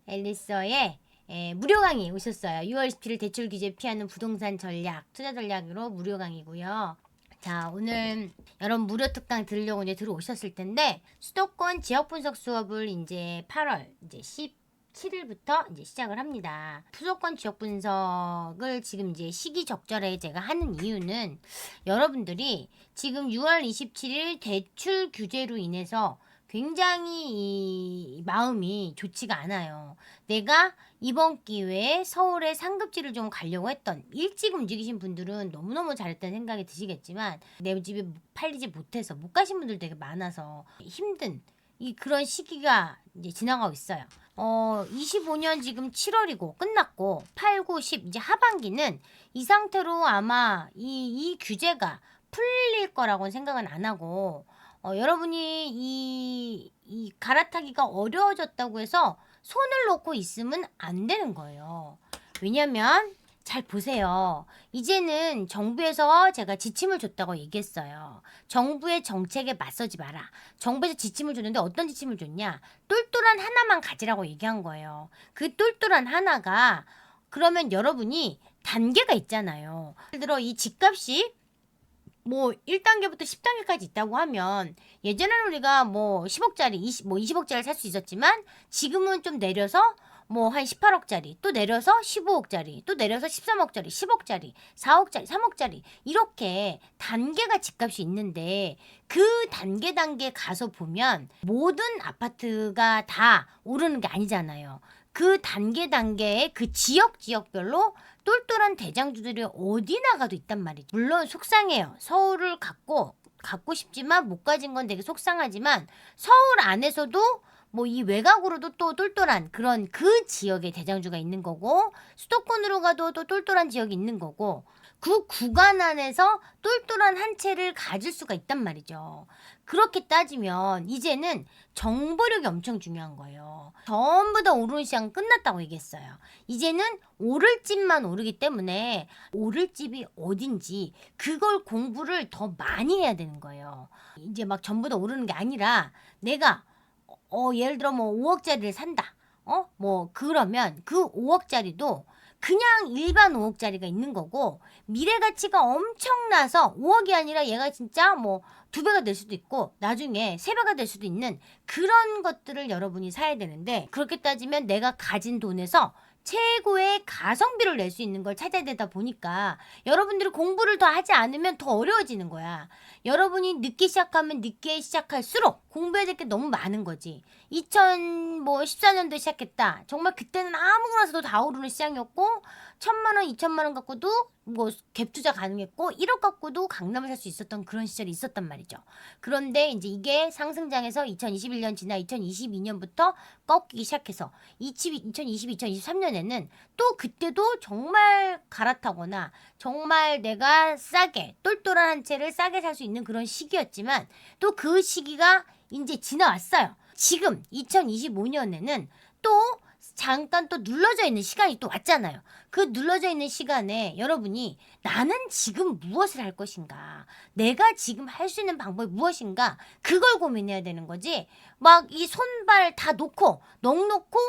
앨리서의 무료 강의 오셨어요. 6월 17일 대출 규제 피하는 부동산 전략, 투자 전략으로 무료 강의고요. 자, 오늘 여러분 무료 특강 들으려고 이제 들어오셨을 텐데 수도권 지역 분석 수업을 이제 8월 이제 17일부터 이제 시작을 합니다. 수도권 지역 분석을 지금 이제 시기적절하게 제가 하는 이유는 여러분들이 지금 6월 27일 대출 규제로 인해서 굉장히 이 마음이 좋지가 않아요. 내가 이번 기회에 서울의 상급지를 좀 가려고 했던 일찍 움직이신 분들은 너무너무 잘했다는 생각이 드시겠지만 내 집이 팔리지 못해서 못 가신 분들 되게 많아서 힘든 그런 시기가 이제 지나가고 있어요. 25년 지금 7월이고 끝났고 8, 9, 10 이제 하반기는 이 상태로 아마 이 규제가 풀릴 거라고는 생각은 안 하고 여러분이 이 갈아타기가 어려워졌다고 해서 손을 놓고 있으면 안 되는 거예요. 왜냐면 잘 보세요. 이제는 정부에서 제가 지침을 줬다고 얘기했어요. 정부의 정책에 맞서지 마라. 정부에서 지침을 줬는데 어떤 지침을 줬냐? 똘똘한 하나만 가지라고 얘기한 거예요. 그 똘똘한 하나가 그러면 여러분이 단계가 있잖아요. 예를 들어 이 집값이 뭐 1단계부터 10단계까지 있다고 하면 예전에는 우리가 뭐 10억짜리, 20억짜리를 살 수 있었지만 지금은 좀 내려서 뭐 한 18억짜리, 또 내려서 15억짜리, 또 내려서 13억짜리, 10억짜리, 4억짜리, 3억짜리 이렇게 단계가 집값이 있는데 그 단계 가서 보면 모든 아파트가 다 오르는 게 아니잖아요. 그 단계의 그 지역별로 똘똘한 대장주들이 어디 나가도 있단 말이죠. 물론 속상해요. 서울을 갖고 싶지만 못 가진 건 되게 속상하지만 서울 안에서도 뭐 이 외곽으로도 또 똘똘한 그런 그 지역의 대장주가 있는 거고 수도권으로 가도 또 똘똘한 지역이 있는 거고 그 구간 안에서 똘똘한 한 채를 가질 수가 있단 말이죠. 그렇게 따지면 이제는 정보력이 엄청 중요한 거예요. 전부 다 오르는 시장 끝났다고 얘기했어요. 이제는 오를 집만 오르기 때문에 오를 집이 어딘지 그걸 공부를 더 많이 해야 되는 거예요. 이제 막 전부 다 오르는 게 아니라 내가 예를 들어 뭐 5억짜리를 산다. 뭐 그러면 그 5억짜리도 그냥 일반 5억짜리가 있는 거고 미래 가치가 엄청나서 5억이 아니라 얘가 진짜 뭐 2배가 될 수도 있고 나중에 3배가 될 수도 있는 그런 것들을 여러분이 사야 되는데 그렇게 따지면 내가 가진 돈에서 최고의 가성비를 낼 수 있는 걸 찾아야 되다 보니까 여러분들이 공부를 더 하지 않으면 더 어려워지는 거야. 여러분이 늦게 시작하면 늦게 시작할수록 공부해야 될 게 너무 많은 거지. 2014년도에 시작했다. 정말 그때는 아무거나 사도 다 오르는 시장이었고 1,000만 원, 2,000만 원 갖고도 뭐 갭 투자 가능했고 1억 갖고도 강남을 살 수 있었던 그런 시절이 있었단 말이죠. 그런데 이제 이게 상승장에서 2021년 지나 2022년부터 꺾이기 시작해서 2022, 2023년에는 또 그때도 정말 갈아타거나 정말 내가 싸게 똘똘한 한 채를 싸게 살 수 있는 그런 시기였지만 또 그 시기가 이제 지나왔어요. 지금 2025년에는 또 잠깐 또 눌러져 있는 시간이 또 왔잖아요. 그 눌러져 있는 시간에 여러분이 나는 지금 무엇을 할 것인가? 내가 지금 할 수 있는 방법이 무엇인가? 그걸 고민해야 되는 거지. 막 이 손발 다 놓고 넋 놓고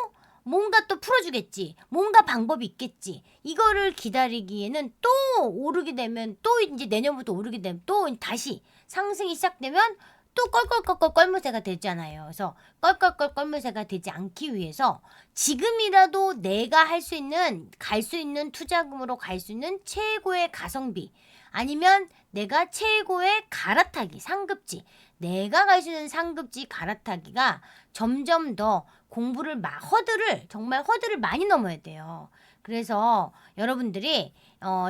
뭔가 또 풀어주겠지. 뭔가 방법이 있겠지. 이거를 기다리기에는 또 오르게 되면 또 이제 내년부터 오르게 되면 또 다시 상승이 시작되면 또 껄껄껄껄 껄무새가 되잖아요. 그래서 껄껄껄 껄무새가 되지 않기 위해서 지금이라도 내가 할 수 있는 갈 수 있는 투자금으로 갈 수 있는 최고의 가성비 아니면 내가 최고의 갈아타기 상급지 내가 갈 수 있는 상급지 갈아타기가 점점 더 공부를 정말 허들을 많이 넘어야 돼요. 그래서 여러분들이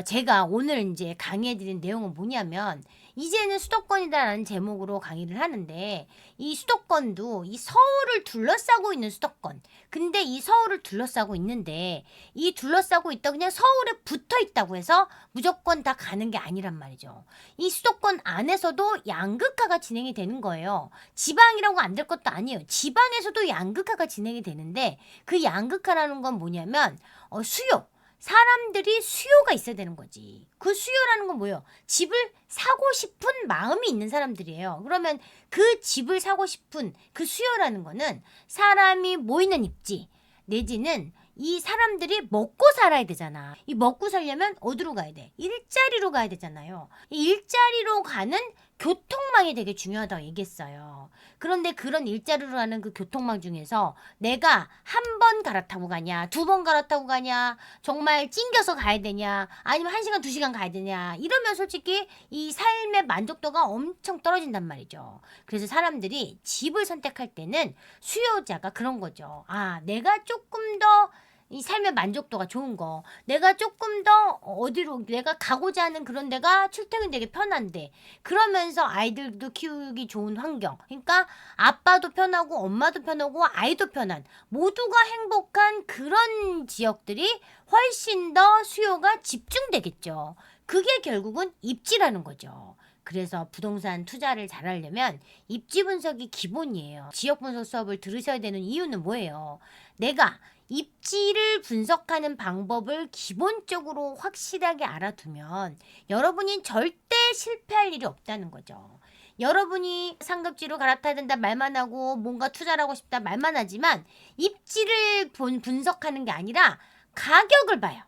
제가 오늘 이제 강의해드린 내용은 뭐냐면 이제는 수도권이다라는 제목으로 강의를 하는데 이 수도권도 이 서울을 둘러싸고 있는 수도권 근데 이 서울을 둘러싸고 있는데 이 둘러싸고 있다 그냥 서울에 붙어 있다고 해서 무조건 다 가는 게 아니란 말이죠. 이 수도권 안에서도 양극화가 진행이 되는 거예요. 지방이라고 안 될 것도 아니에요. 지방에서도 양극화가 진행이 되는데 그 양극화라는 건 뭐냐면 수요 사람들이 수요가 있어야 되는 거지. 그 수요라는 건 뭐예요? 집을 사고 싶은 마음이 있는 사람들이에요. 그러면 그 집을 사고 싶은 그 수요라는 거는 사람이 모이는 입지, 내지는 이 사람들이 먹고 살아야 되잖아. 이 먹고 살려면 어디로 가야 돼? 일자리로 가야 되잖아요. 이 일자리로 가는 교통망이 되게 중요하다고 얘기했어요. 그런데 그런 일자리로 가는 그 교통망 중에서 내가 한 번 갈아타고 가냐, 2번 갈아타고 가냐, 정말 찡겨서 가야 되냐, 아니면 1시간, 2시간 가야 되냐, 이러면 솔직히 이 삶의 만족도가 엄청 떨어진단 말이죠. 그래서 사람들이 집을 선택할 때는 수요자가 그런 거죠. 아, 내가 조금 더 이 삶의 만족도가 좋은 거, 내가 조금 더 어디로 내가 가고자 하는 그런 데가 출퇴근 되게 편한데, 그러면서 아이들도 키우기 좋은 환경, 그러니까 아빠도 편하고 엄마도 편하고 아이도 편한, 모두가 행복한 그런 지역들이 훨씬 더 수요가 집중되겠죠. 그게 결국은 입지라는 거죠. 그래서 부동산 투자를 잘하려면 입지 분석이 기본이에요. 지역 분석 수업을 들으셔야 되는 이유는 뭐예요? 내가 입지를 분석하는 방법을 기본적으로 확실하게 알아두면 여러분이 절대 실패할 일이 없다는 거죠. 여러분이 상급지로 갈아타야 된다 말만 하고 뭔가 투자를 하고 싶다 말만 하지만 입지를 분석하는 게 아니라 가격을 봐요.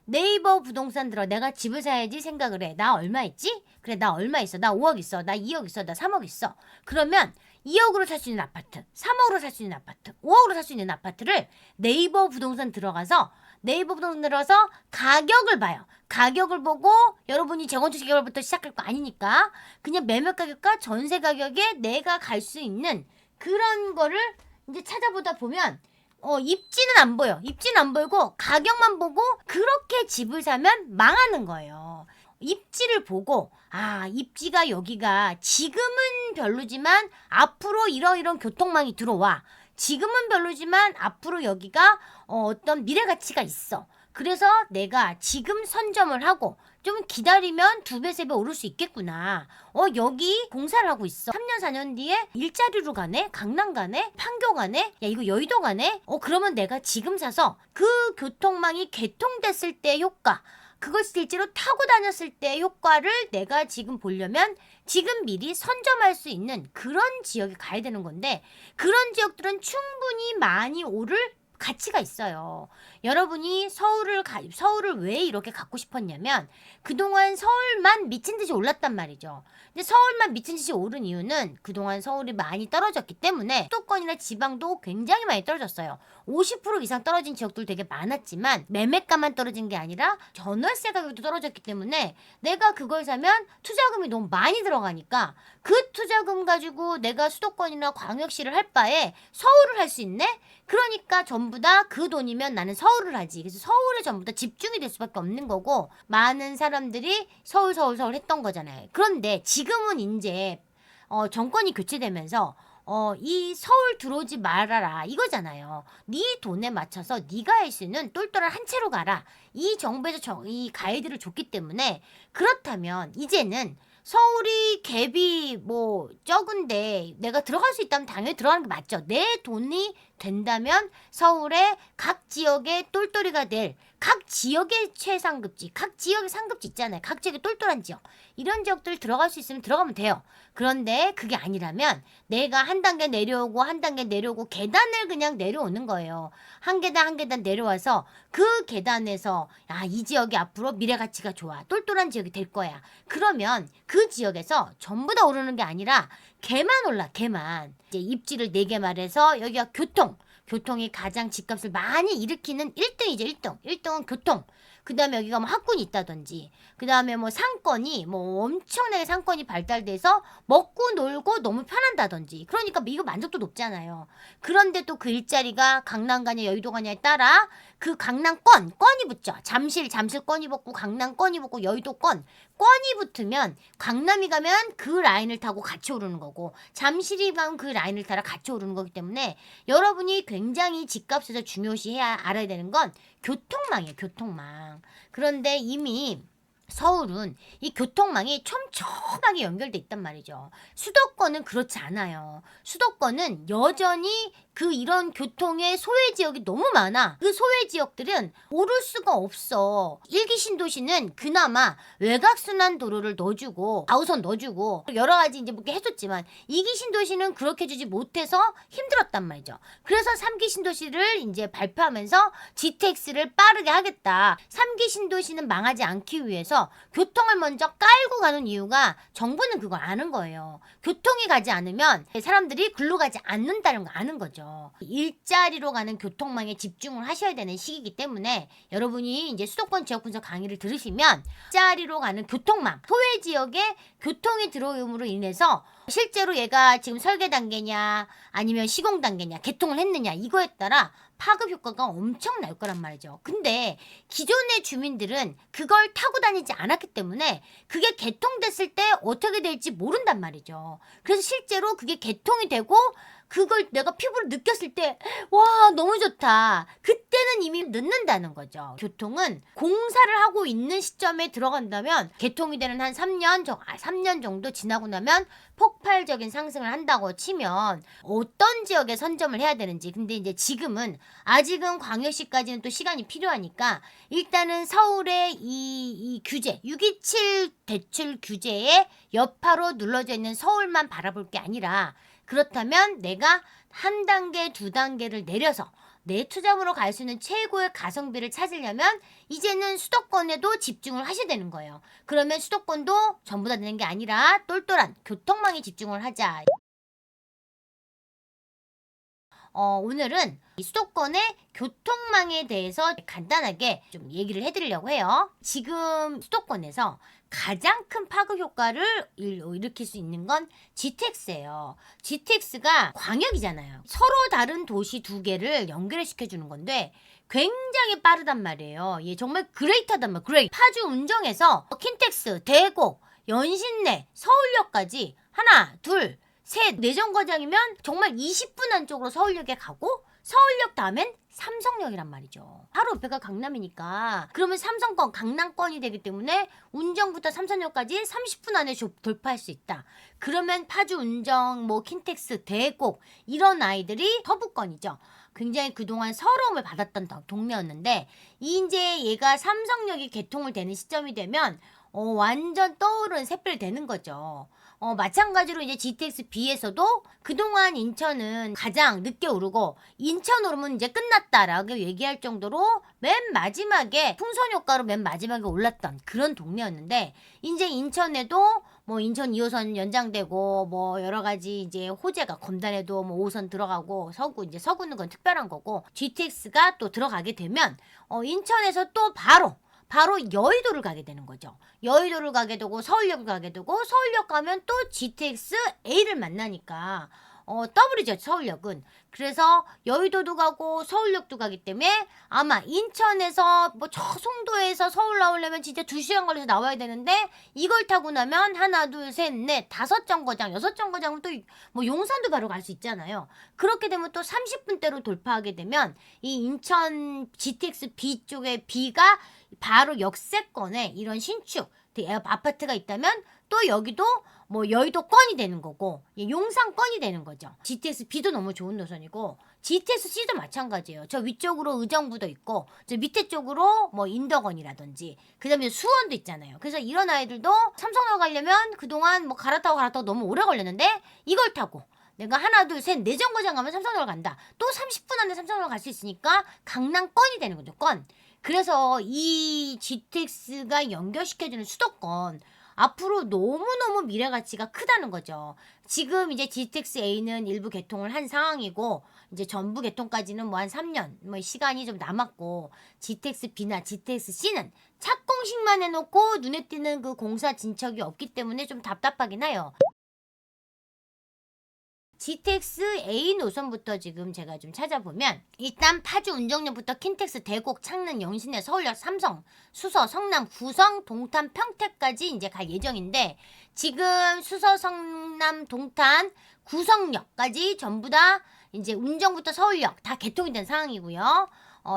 네이버 부동산 들어 내가 집을 사야지 생각을 해. 나 얼마 있지? 그래, 나 얼마 있어? 나 5억 있어. 나 2억 있어. 나 3억 있어. 그러면 2억으로 살 수 있는 아파트, 3억으로 살 수 있는 아파트, 5억으로 살 수 있는 아파트를 네이버 부동산 들어가서 가격을 봐요. 가격을 보고 여러분이 재건축 계획부터 시작할 거 아니니까 그냥 매매 가격과 전세 가격에 내가 갈 수 있는 그런 거를 이제 찾아보다 보면 입지는 안 보여. 입지는 안 보이고 가격만 보고 그렇게 집을 사면 망하는 거예요. 입지를 보고 입지가 여기가 지금은 별로지만 앞으로 이런 교통망이 들어와. 지금은 별로지만 앞으로 여기가 어떤 미래 가치가 있어. 그래서 내가 지금 선점을 하고 좀 기다리면 2배, 3배 오를 수 있겠구나. 여기 공사를 하고 있어. 3년, 4년 뒤에 일자리로 가네? 강남 가네? 판교 가네? 야, 이거 여의도 가네? 그러면 내가 지금 사서 그 교통망이 개통됐을 때 효과, 그걸 실제로 타고 다녔을 때 효과를 내가 지금 보려면 지금 미리 선점할 수 있는 그런 지역에 가야 되는 건데, 그런 지역들은 충분히 많이 오를 가치가 있어요. 여러분이 서울을 왜 이렇게 갖고 싶었냐면 그동안 서울만 미친 듯이 올랐단 말이죠. 근데 서울만 미친 듯이 오른 이유는 그동안 서울이 많이 떨어졌기 때문에 수도권이나 지방도 굉장히 많이 떨어졌어요. 50% 이상 떨어진 지역들 되게 많았지만 매매가만 떨어진 게 아니라 전월세 가격도 떨어졌기 때문에 내가 그걸 사면 투자금이 너무 많이 들어가니까 그 투자금 가지고 내가 수도권이나 광역시를 할 바에 서울을 할 수 있네? 그러니까 전부 다 그 돈이면 나는 서울을 하지. 그래서 서울에 전부 다 집중이 될 수밖에 없는 거고, 많은 사람들이 서울 했던 거잖아요. 그런데 지금은 이제 정권이 교체되면서 이 서울 들어오지 말아라 이거잖아요. 네 돈에 맞춰서 네가 할 수 있는 똘똘한 한 채로 가라. 이 정부에서 이 가이드를 줬기 때문에, 그렇다면 이제는 서울이 갭이 적은데 내가 들어갈 수 있다면 당연히 들어가는 게 맞죠. 내 돈이 된다면 서울의 각 지역의 똘똘이가 될, 각 지역의 최상급지, 각 지역의 상급지 있잖아요. 각 지역의 똘똘한 지역, 이런 지역들 들어갈 수 있으면 들어가면 돼요. 그런데 그게 아니라면 내가 한 단계 내려오고 계단을 그냥 내려오는 거예요. 한 계단 내려와서 그 계단에서 이 지역이 앞으로 미래 가치가 좋아, 똘똘한 지역이 될 거야. 그러면 그 지역에서 전부 다 오르는 게 아니라 개만 올라, 개만. 이제 입지를 4개 말해서 여기가 교통이 가장 집값을 많이 일으키는 1등이죠. 1등은 교통. 그 다음에 여기가 학군이 있다든지, 그 다음에 상권이 엄청나게 상권이 발달돼서 먹고 놀고 너무 편한다든지, 그러니까 이거 만족도 높잖아요. 그런데 또 그 일자리가 강남 가냐 여의도 가냐에 따라 그 건이 붙죠. 잠실권이 붙고 강남권이 붙고 여의도권이 붙으면 강남이 가면 그 라인을 타고 같이 오르는 거고, 잠실이 가면 그 라인을 따라 같이 오르는 거기 때문에 여러분이 굉장히 집값에서 중요시해야 알아야 되는 건 교통망이에요. 교통망. 그런데 이미 서울은 이 교통망이 촘촘하게 연결돼 있단 말이죠. 수도권은 그렇지 않아요. 수도권은 여전히 이런 교통의 소외 지역이 너무 많아. 그 소외 지역들은 오를 수가 없어. 1기 신도시는 그나마 외곽순환 도로를 넣어주고 4호선 넣어주고 여러 가지 이제 뭐 이렇게 해줬지만 2기 신도시는 그렇게 주지 못해서 힘들었단 말이죠. 그래서 3기 신도시를 이제 발표하면서 GTX를 빠르게 하겠다. 3기 신도시는 망하지 않기 위해서 교통을 먼저 깔고 가는 이유가 정부는 그걸 아는 거예요. 교통이 가지 않으면 사람들이 글로 가지 않는다는 거 아는 거죠. 일자리로 가는 교통망에 집중을 하셔야 되는 시기이기 때문에 여러분이 이제 수도권 지역 분석 강의를 들으시면 일자리로 가는 교통망, 소외 지역에 교통이 들어옴으로 인해서 실제로 얘가 지금 설계 단계냐 아니면 시공 단계냐 개통을 했느냐 이거에 따라 파급 효과가 엄청 날 거란 말이죠. 근데 기존의 주민들은 그걸 타고 다니지 않았기 때문에 그게 개통됐을 때 어떻게 될지 모른단 말이죠. 그래서 실제로 그게 개통이 되고 그걸 내가 피부로 느꼈을 때 와 너무 좋다. 그때는 이미 늦는다는 거죠. 교통은 공사를 하고 있는 시점에 들어간다면 개통이 되는 한 3년 정도 지나고 나면 폭발적인 상승을 한다고 치면 어떤 지역에 선점을 해야 되는지 근데 이제 지금은 아직은 광역시까지는 또 시간이 필요하니까 일단은 서울의 이 규제 627 대출 규제의 여파로 눌러져 있는 서울만 바라볼 게 아니라 그렇다면 내가 한 단계, 두 단계를 내려서 내 투자으로 갈 수 있는 최고의 가성비를 찾으려면 이제는 수도권에도 집중을 하셔야 되는 거예요. 그러면 수도권도 전부 다 되는 게 아니라 똘똘한 교통망에 집중을 하자. 오늘은 이 수도권의 교통망에 대해서 간단하게 좀 얘기를 해드리려고 해요. 지금 수도권에서 가장 큰 파급 효과를 일으킬 수 있는 건 GTX예요. GTX가 광역이잖아요. 서로 다른 도시 두 개를 연결시켜주는 건데 굉장히 빠르단 말이에요. 얘 정말 그레이트하단 말이에요. 그레이트. 파주 운정에서 킨텍스, 대곡, 연신내, 서울역까지 하나, 둘, 셋, 내정거장이면 정말 20분 안쪽으로 서울역에 가고 서울역 다음엔 삼성역이란 말이죠. 바로 옆에가 강남이니까 그러면 삼성권, 강남권이 되기 때문에 운정부터 삼성역까지 30분 안에 돌파할 수 있다. 그러면 파주, 운정, 뭐 킨텍스, 대곡 이런 아이들이 서부권이죠. 굉장히 그동안 서러움을 받았던 동네였는데 이제 얘가 삼성역이 개통을 되는 시점이 되면 완전 떠오른 샛별이 되는 거죠. 마찬가지로 이제 GTX B에서도 그동안 인천은 가장 늦게 오르고 인천 오르면 이제 끝났다라고 얘기할 정도로 맨 마지막에 풍선 효과로 맨 마지막에 올랐던 그런 동네였는데 이제 인천에도 뭐 인천 2호선 연장되고 뭐 여러 가지 이제 호재가 검단에도 뭐 5호선 들어가고 이제 서구는 건 특별한 거고 GTX가 또 들어가게 되면 인천에서 또 바로 여의도를 가게 되는 거죠. 여의도를 가게 되고 서울역을 가게 되고 서울역 가면 또 GTX A를 만나니까 더블이죠 서울역은. 그래서 여의도도 가고 서울역도 가기 때문에 아마 인천에서 뭐 저 송도에서 서울 나오려면 진짜 2시간 걸려서 나와야 되는데 이걸 타고 나면 하나 둘 셋 넷 다섯 정거장 여섯 정거장은 또 뭐 용산도 바로 갈 수 있잖아요. 그렇게 되면 또 30분대로 돌파하게 되면 이 인천 GTX B 쪽에 B가 바로 역세권에 이런 신축 아파트가 있다면 또 여기도 뭐 여의도권이 되는 거고 용산권이 되는 거죠. GTX B도 너무 좋은 노선이고 GTX C도 마찬가지예요. 저 위쪽으로 의정부도 있고 저 밑에 쪽으로 뭐 인덕원이라든지 그 다음에 수원도 있잖아요. 그래서 이런 아이들도 삼성역 가려면 그동안 뭐 갈아타고 너무 오래 걸렸는데 이걸 타고 내가 하나 둘 셋 네 정거장 가면 삼성역을 간다. 또 30분 안에 삼성역을 갈 수 있으니까 강남권이 되는 거죠. 권. 그래서 이 GTX가 연결시켜주는 수도권 앞으로 너무너무 미래 가치가 크다는 거죠. 지금 이제 GTX A는 일부 개통을 한 상황이고 이제 전부 개통까지는 뭐 한 3년 뭐 시간이 좀 남았고 GTX B나 GTX C는 착공식만 해놓고 눈에 띄는 그 공사 진척이 없기 때문에 좀 답답하긴 해요. GTX A 노선부터 지금 제가 좀 찾아보면 일단 파주 운정역부터 킨텍스, 대곡, 창릉, 영신내, 서울역, 삼성, 수서, 성남, 구성, 동탄, 평택까지 이제 갈 예정인데 지금 수서, 성남, 동탄, 구성역까지 전부 다 이제 운정부터 서울역 다 개통이 된 상황이고요.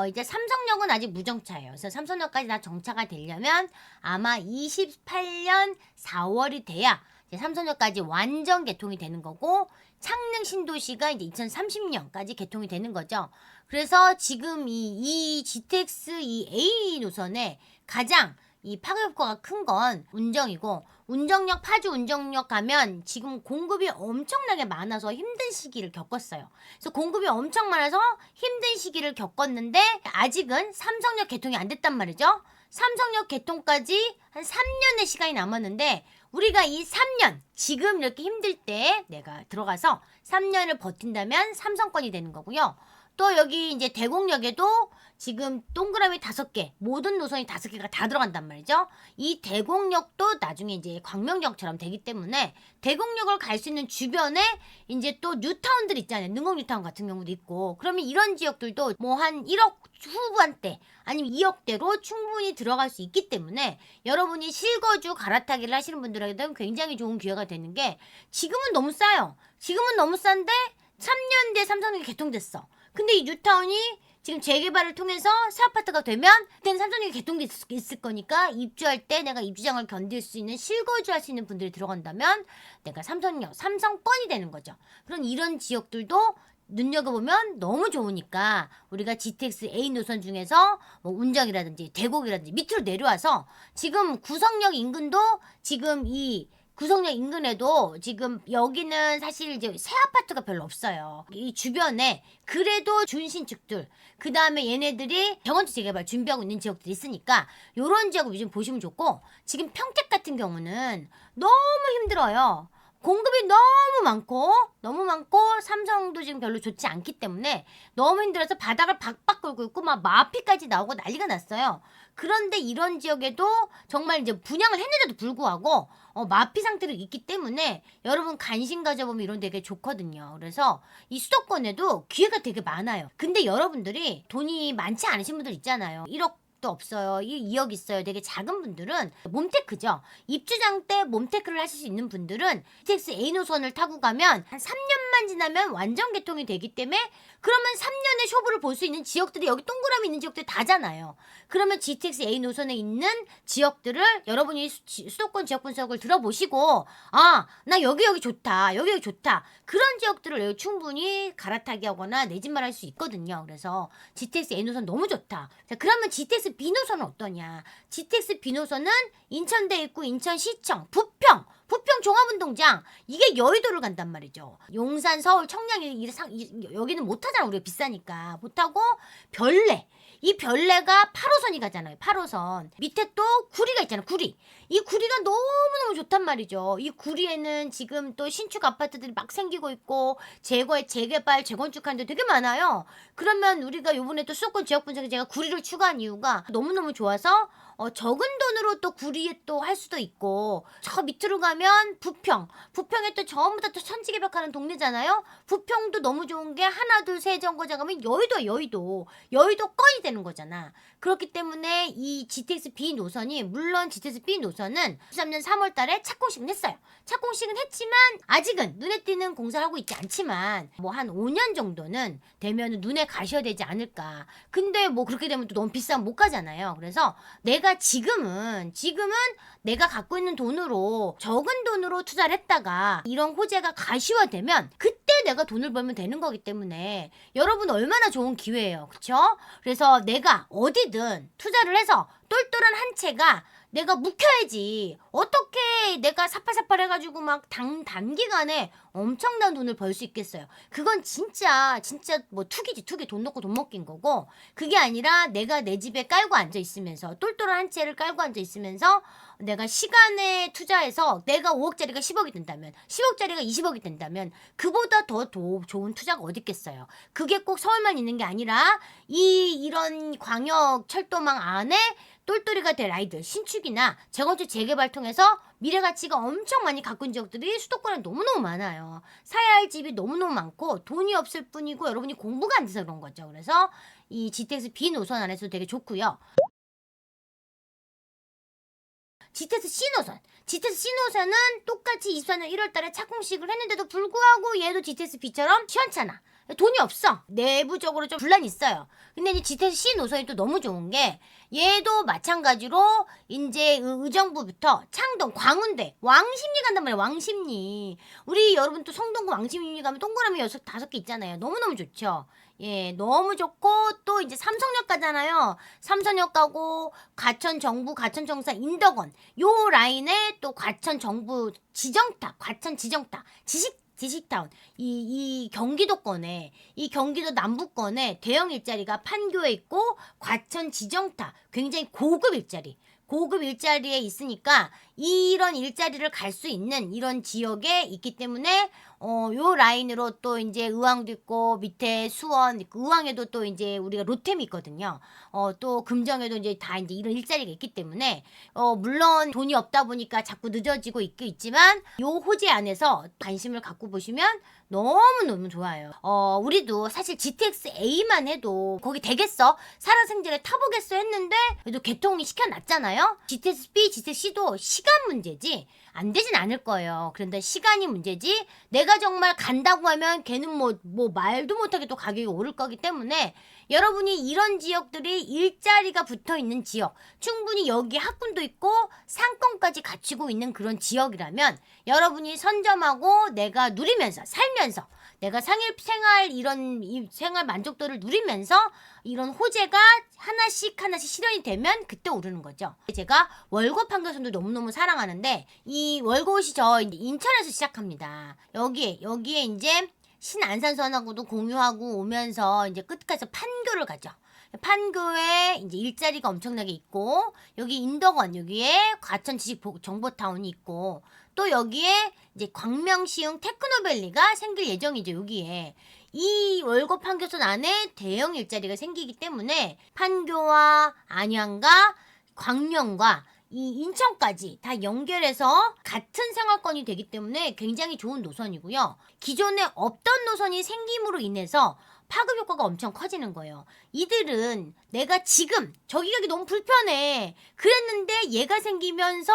이제 삼성역은 아직 무정차예요. 그래서 삼성역까지 다 정차가 되려면 아마 28년 4월이 돼야 삼성역까지 완전 개통이 되는 거고 창릉 신도시가 이제 2030년까지 개통이 되는 거죠. 그래서 지금 이 GTX 이 A 노선에 가장 이 파급 효과가 큰 건 운정이고, 운정역 파주 운정역 가면 지금 공급이 엄청나게 많아서 힘든 시기를 겪었어요. 그래서 공급이 엄청 많아서 힘든 시기를 겪었는데 아직은 삼성역 개통이 안 됐단 말이죠. 삼성역 개통까지 한 3년의 시간이 남았는데 우리가 이 3년 지금 이렇게 힘들 때 내가 들어가서 3년을 버틴다면 삼성권이 되는 거고요. 또 여기 이제 대곡역에도 지금 동그라미 5개, 모든 노선이 5개가 다 들어간단 말이죠. 이 대곡역도 나중에 이제 광명역처럼 되기 때문에 대곡역을 갈 수 있는 주변에 이제 또 뉴타운들 있잖아요. 능곡 뉴타운 같은 경우도 있고. 그러면 이런 지역들도 뭐 한 1억 후반대 아니면 2억대로 충분히 들어갈 수 있기 때문에 여러분이 실거주 갈아타기를 하시는 분들에게는 굉장히 좋은 기회가 되는 게, 지금은 너무 싸요. 지금은 너무 싼데 3년 뒤에 삼성역이 개통됐어. 근데 이 뉴타운이 지금 재개발을 통해서 새 아파트가 되면 그때는 삼성역이 개통돼 있을 거니까 입주할 때 내가 입주장을 견딜 수 있는, 실거주할 수 있는 분들이 들어간다면 내가 삼성권이 되는 거죠. 그런 이런 지역들도 눈여겨보면 너무 좋으니까 우리가 GTX A 노선 중에서 뭐 운정이라든지 대곡이라든지 밑으로 내려와서 지금 구성역 인근도 지금 이 구성역 인근에도 지금 여기는 사실 이제 새 아파트가 별로 없어요. 이 주변에 그래도 준신축들, 그 다음에 얘네들이 경원지 재개발 준비하고 있는 지역들이 있으니까 요런 지역을 요즘 보시면 좋고, 지금 평택 같은 경우는 너무 힘들어요. 공급이 너무 많고 삼성도 지금 별로 좋지 않기 때문에 너무 힘들어서 바닥을 박박 긁고 있고 막 마피까지 나오고 난리가 났어요. 그런데 이런 지역에도 정말 이제 분양을 했는데도 불구하고 마피 상태로 있기 때문에 여러분 관심 가져보면 이런 되게 좋거든요. 그래서 이 수도권에도 기회가 되게 많아요. 근데 여러분들이 돈이 많지 않으신 분들 있잖아요. 1억 도 없어요. 2억 있어요. 되게 작은 분들은 몸테크죠. 입주장 때 몸테크를 하실 수 있는 분들은 GTX A 노선을 타고 가면 한 3년만 지나면 완전 개통이 되기 때문에, 그러면 3년의 쇼부를 볼 수 있는 지역들이 여기 동그라미 있는 지역들이 다잖아요. 그러면 GTX A 노선에 있는 지역들을 여러분이 수도권 지역 분석을 들어보시고, 아, 나 여기 좋다. 여기 좋다. 그런 지역들을 충분히 갈아타기 하거나 내 집만 할 수 있거든요. 그래서 GTX A 노선 너무 좋다. 자, 그러면 GTX B 노선은 어떠냐? GTX B 노선은 인천대에 있고 인천시청, 부평 종합운동장, 이게 여의도를 간단 말이죠. 용산, 서울, 청량 여기는 못 타잖아. 우리가 비싸니까 못 타고 별내, 이 별내가 8호선이 가잖아요. 8호선 밑에 또 구리가 있잖아요. 구리, 이 구리가 너무너무 좋단 말이죠. 이 구리에는 지금 또 신축 아파트들이 막 생기고 있고 재개발 재건축하는 데 되게 많아요. 그러면 우리가 요번에 또 수도권 지역 분석에 제가 구리를 추가한 이유가 너무너무 좋아서 적은 돈으로 또 구리에 또 할 수도 있고, 저 밑으로 가면 부평에 또 전부 다 또 천지개벽하는 동네잖아요. 부평도 너무 좋은 게 하나 둘 셋 정거장 가면 여의도 건이 되는 거잖아. 그렇기 때문에 이 GTX B 노선이, 물론 GTX B 노선은 23년 3월 달에 착공식은 했어요. 착공식은 했지만 아직은 눈에 띄는 공사를 하고 있지 않지만 뭐 한 5년 정도는 되면 눈에 가셔야 되지 않을까. 근데 뭐 그렇게 되면 또 너무 비싸면 못 가잖아요. 그래서 내가 지금은 내가 갖고 있는 돈으로 적은 돈으로 투자를 했다가 이런 호재가 가시화되면 그때 내가 돈을 벌면 되는 거기 때문에 여러분 얼마나 좋은 기회예요. 그쵸? 그래서 내가 어디든 투자를 해서 똘똘한 한 채가 내가 묵혀야지. 어떻게 내가 사팔사팔 해가지고 막 단기간에 엄청난 돈을 벌 수 있겠어요. 그건 진짜 뭐 투기지. 투기, 돈 넣고 돈 먹긴 거고, 그게 아니라 내가 내 집에 깔고 앉아 있으면서, 똘똘한 한 채를 깔고 앉아 있으면서 내가 시간에 투자해서 내가 5억짜리가 10억이 된다면, 10억짜리가 20억이 된다면 그보다 더 좋은 투자가 어디 있겠어요. 그게 꼭 서울만 있는 게 아니라 이런 광역 철도망 안에 똘똘이가 될 아이들, 신축이나 재건축 재개발 통해서 미래 가치가 엄청 많이 갖고 있는 지역들이 수도권에 너무너무 많아요. 사야 할 집이 너무너무 많고 돈이 없을 뿐이고 여러분이 공부가 안 돼서 그런 거죠. 그래서 이 GTX B 노선 안에서도 되게 좋고요. GTX C 노선은 똑같이 24년 1월 달에 착공식을 했는데도 불구하고 얘도 GTX B처럼 시원찮아. 돈이 없어. 내부적으로 좀 분란이 있어요. 근데 이제 지태수 C 노선이 또 너무 좋은 게 얘도 마찬가지로 이제 의정부부터 창동, 광운대, 왕십리 간단 말이에요. 왕십리. 우리 여러분 또 성동구 왕십리 가면 동그라미 6-5개 있잖아요. 너무너무 좋죠. 예, 너무 좋고 또 이제 삼성역 가잖아요. 삼성역 가고 과천 정부, 과천 정사, 인덕원 요 라인에 또 과천 정부 지정탑, 과천 지정탑, 지식타운 이 경기도권에 이 경기도 남부권에 대형 일자리가 판교에 있고 과천 지정탑 굉장히 고급 일자리에 있으니까 이런 일자리를 갈 수 있는 이런 지역에 있기 때문에 요 라인으로 또 이제 의왕도 있고 밑에 수원, 의왕에도 또 이제 우리가 로템이 있거든요. 또 금정에도 이제 다 이제 이런 일자리가 있기 때문에 물론 돈이 없다 보니까 자꾸 늦어지고 있지만 요 호재 안에서 관심을 갖고 보시면 너무너무 좋아요. 우리도 사실 GTX A만 해도 거기 되겠어? 살아생전에 타보겠어 했는데 그래도 개통이 시켜놨잖아요. GTX B, GTX C도 시간 문제지 안 되진 않을 거예요. 그런데 시간이 문제지 내가 정말 간다고 하면 걔는 뭐 말도 못하게 또 가격이 오를 거기 때문에 여러분이 이런 지역들이 일자리가 붙어있는 지역 충분히 여기 학군도 있고 상권까지 갖추고 있는 그런 지역이라면 여러분이 선점하고 내가 누리면서 살면서 내가 생활 이런 생활 만족도를 누리면서 이런 호재가 하나씩 실현이 되면 그때 오르는 거죠. 제가 월곶 판교선도 너무너무 사랑하는데 이 월곶이 저 인천에서 시작합니다. 여기에 이제 신안산선하고도 공유하고 오면서 이제 끝까지 판교를 가죠. 판교에 이제 일자리가 엄청나게 있고 여기 인덕원 여기에 과천지식정보타운이 있고 또 여기에 이제 광명시흥 테크노밸리가 생길 예정이죠. 여기에 이 월곶 판교선 안에 대형 일자리가 생기기 때문에 판교와 안양과 광명과 이 인천까지 다 연결해서 같은 생활권이 되기 때문에 굉장히 좋은 노선이고요. 기존에 없던 노선이 생김으로 인해서 파급 효과가 엄청 커지는 거예요. 이들은 내가 지금 저기 가기 너무 불편해 그랬는데 얘가 생기면서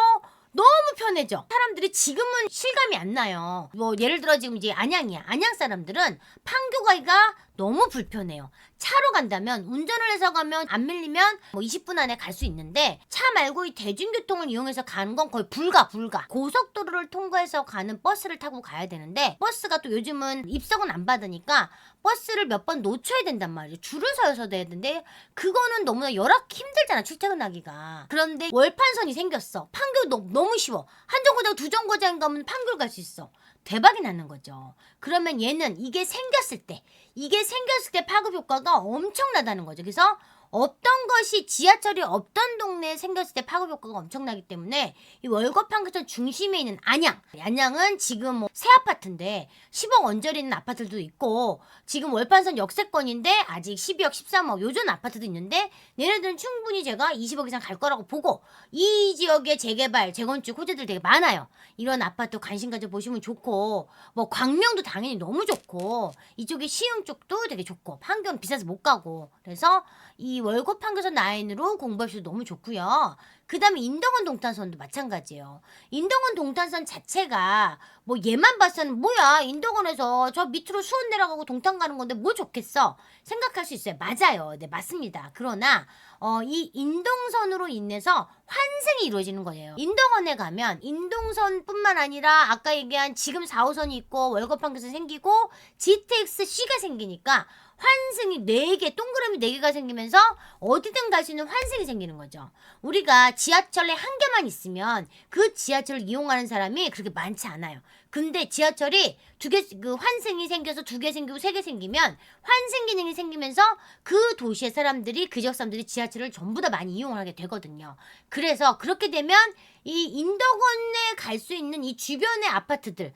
너무 편해져. 사람들이 지금은 실감이 안 나요. 뭐 예를 들어 지금 이제 안양이야. 안양 사람들은 판교 가기가 너무 불편해요. 차로 간다면 운전을 해서 가면 안 밀리면 뭐 20분 안에 갈 수 있는데 차 말고 이 대중교통을 이용해서 가는 건 거의 불가. 고속도로를 통과해서 가는 버스를 타고 가야 되는데 버스가 또 요즘은 입석은 안 받으니까 버스를 몇 번 놓쳐야 된단 말이에요. 줄을 서서 돼야 되는데 그거는 너무나 힘들잖아 출퇴근하기가. 그런데 월판선이 생겼어. 판교 너무 쉬워. 한 정거장 두 정거장 가면 판교를 갈 수 있어. 대박이 나는 거죠. 그러면 얘는 이게 생겼을 때 파급 효과가 엄청나다는 거죠. 그래서 어떤 것이 지하철이 없던 동네에 생겼을 때 파급 효과가 엄청나기 때문에 이 월곶 판교선 중심에 있는 안양은 지금 뭐 새 아파트인데 10억 언저리 있는 아파트도 있고 지금 월판선 역세권인데 아직 12억 13억 요전 아파트도 있는데 얘네들은 충분히 제가 20억 이상 갈 거라고 보고 이 지역의 재개발 재건축 호재들 되게 많아요. 이런 아파트 관심 가져 보시면 좋고 뭐 광명도 당연히 너무 좋고 이쪽에 시흥 쪽도 되게 좋고 판교는 비싸서 못 가고 그래서 이 월곶 판교선 라인으로 공부하셔도 너무 좋고요. 그 다음에 인덕원 동탄선도 마찬가지예요. 인덕원 동탄선 자체가 뭐 얘만 봐서는 뭐야 인덕원에서 저 밑으로 수원 내려가고 동탄 가는 건데 뭐 좋겠어 생각할 수 있어요. 맞아요. 네 맞습니다. 그러나 이 인동선으로 인해서 환승이 이루어지는 거예요. 인덕원에 가면 인동선뿐만 아니라 아까 얘기한 지금 4호선이 있고 월곶 판교선 생기고 GTX-C가 생기니까 환승이 4개, 동그라미 4개가 생기면서 어디든 갈 수 있는 환승이 생기는 거죠. 우리가 지하철에 한 개만 있으면 그 지하철을 이용하는 사람이 그렇게 많지 않아요. 근데 지하철이 환승이 생겨서 2개 생기고 3개 생기면 환승 기능이 생기면서 그 도시의 사람들이 그 지역 사람들이 지하철을 전부 다 많이 이용을 하게 되거든요. 그래서 그렇게 되면 이 인덕원에 갈 수 있는 이 주변의 아파트들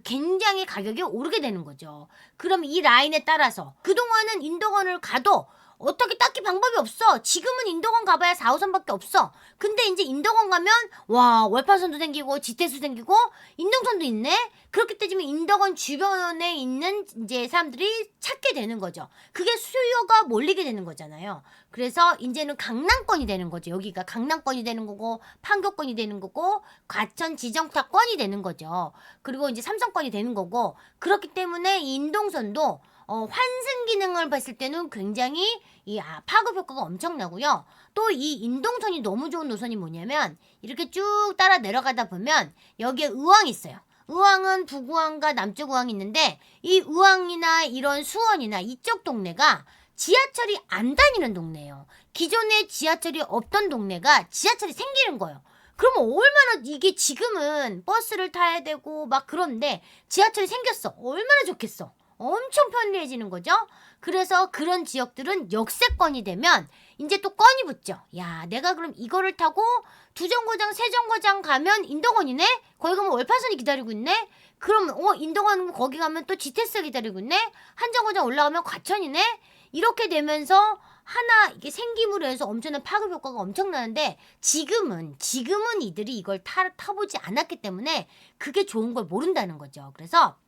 굉장히 가격이 오르게 되는 거죠. 그럼 이 라인에 따라서 그동안은 인덕원을 가도 어떻게 딱히 방법이 없어. 지금은 인덕원 가봐야 4호선밖에 없어. 근데 이제 인덕원 가면 와 월판선도 생기고 지태수 생기고 인동선도 있네. 그렇기 때문에 인덕원 주변에 있는 이제 사람들이 찾게 되는 거죠. 그게 수요가 몰리게 되는 거잖아요. 그래서 이제는 강남권이 되는 거죠. 여기가 강남권이 되는 거고 판교권이 되는 거고 과천 지정타권이 되는 거죠. 그리고 이제 삼성권이 되는 거고 그렇기 때문에 이 인동선도 환승 기능을 봤을 때는 굉장히 이 파급 효과가 엄청나고요. 또 이 인동선이 너무 좋은 노선이 뭐냐면 이렇게 쭉 따라 내려가다 보면 여기에 의왕이 있어요. 의왕은 북의왕과 남쪽 의왕이 있는데 이 의왕이나 이런 수원이나 이쪽 동네가 지하철이 안 다니는 동네예요. 기존에 지하철이 없던 동네가 지하철이 생기는 거예요. 그러면 얼마나 이게 지금은 버스를 타야 되고 막 그런데 지하철이 생겼어. 얼마나 좋겠어. 엄청 편리해지는 거죠. 그래서 그런 지역들은 역세권이 되면 이제 또 건이 붙죠. 야, 내가 그럼 이거를 타고 두정거장, 세정거장 가면 인덕원이네? 거기 가면 월파선이 기다리고 있네? 그럼 인덕원 거기 가면 또 GTX 기다리고 있네? 한정거장 올라가면 과천이네? 이렇게 되면서 하나 이게 생김으로 해서 엄청난 파급 효과가 엄청나는데 지금은 이들이 이걸 타보지 않았기 때문에 그게 좋은 걸 모른다는 거죠. 그래서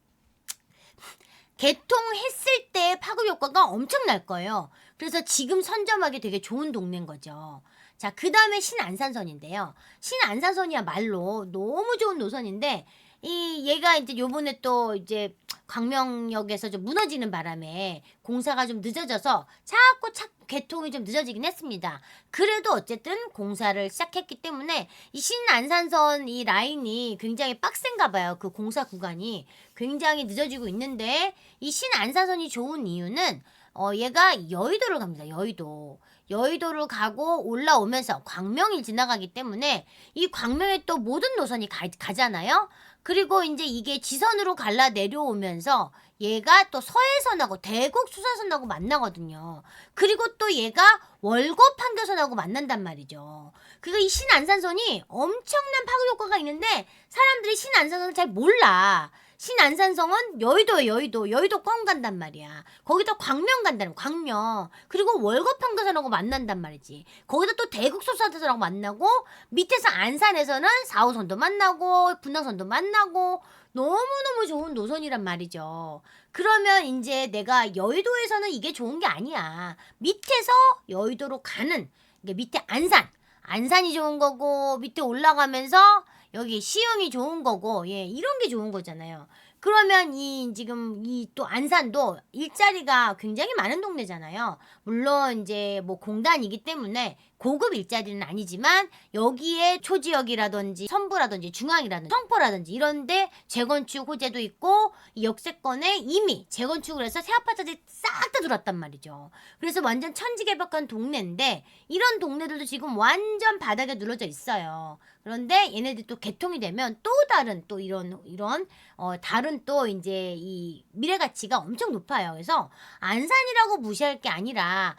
개통했을 때 파급 효과가 엄청날 거예요. 그래서 지금 선점하기 되게 좋은 동네인 거죠. 자, 그 다음에 신안산선인데요. 신안산선이야말로 너무 좋은 노선인데 얘가 이제 요번에 또 이제 광명역에서 좀 무너지는 바람에 공사가 좀 늦어져서 자꾸 개통이 좀 늦어지긴 했습니다. 그래도 어쨌든 공사를 시작했기 때문에 이 신안산선 이 라인이 굉장히 빡센가 봐요. 그 공사 구간이 굉장히 늦어지고 있는데 이 신안산선이 좋은 이유는 얘가 여의도를 갑니다. 여의도를 가고 올라오면서 광명이 지나가기 때문에 이 광명에 또 모든 노선이 가잖아요. 그리고 이제 이게 지선으로 갈라 내려오면서 얘가 또 서해선하고 대곡 수사선하고 만나거든요. 그리고 또 얘가 월곡 판교선하고 만난단 말이죠. 그러니까 이 신안산선이 엄청난 파급 효과가 있는데 사람들이 신안산선을 잘 몰라. 신안산성은 여의도 권 간단 말이야. 거기다 광명 간다는 광명. 그리고 월곡판교선하고 만난단 말이지. 거기다 또 대국소사선하고 만나고 밑에서 안산에서는 4호선도 만나고 분당선도 만나고 너무너무 좋은 노선이란 말이죠. 그러면 이제 내가 여의도에서는 이게 좋은 게 아니야. 밑에서 여의도로 가는 이게 밑에 안산이 좋은 거고 밑에 올라가면서 여기 시흥이 좋은 거고 이런 게 좋은 거잖아요. 그러면 지금 또 안산도 일자리가 굉장히 많은 동네잖아요. 물론 이제 뭐 공단이기 때문에 고급 일자리는 아니지만 여기에 초지역이라든지 선부라든지 중앙이라든지 청포라든지 이런데 재건축 호재도 있고 이 역세권에 이미 재건축을 해서 새 아파트들이 싹 다 들어왔단 말이죠. 그래서 완전 천지개벽한 동네인데 이런 동네들도 지금 완전 바닥에 눌러져 있어요. 그런데 얘네들이 또 개통이 되면 또 다른 또 이런 다른 또 이제 이 미래 가치가 엄청 높아요. 그래서 안산이라고 무시할 게 아니라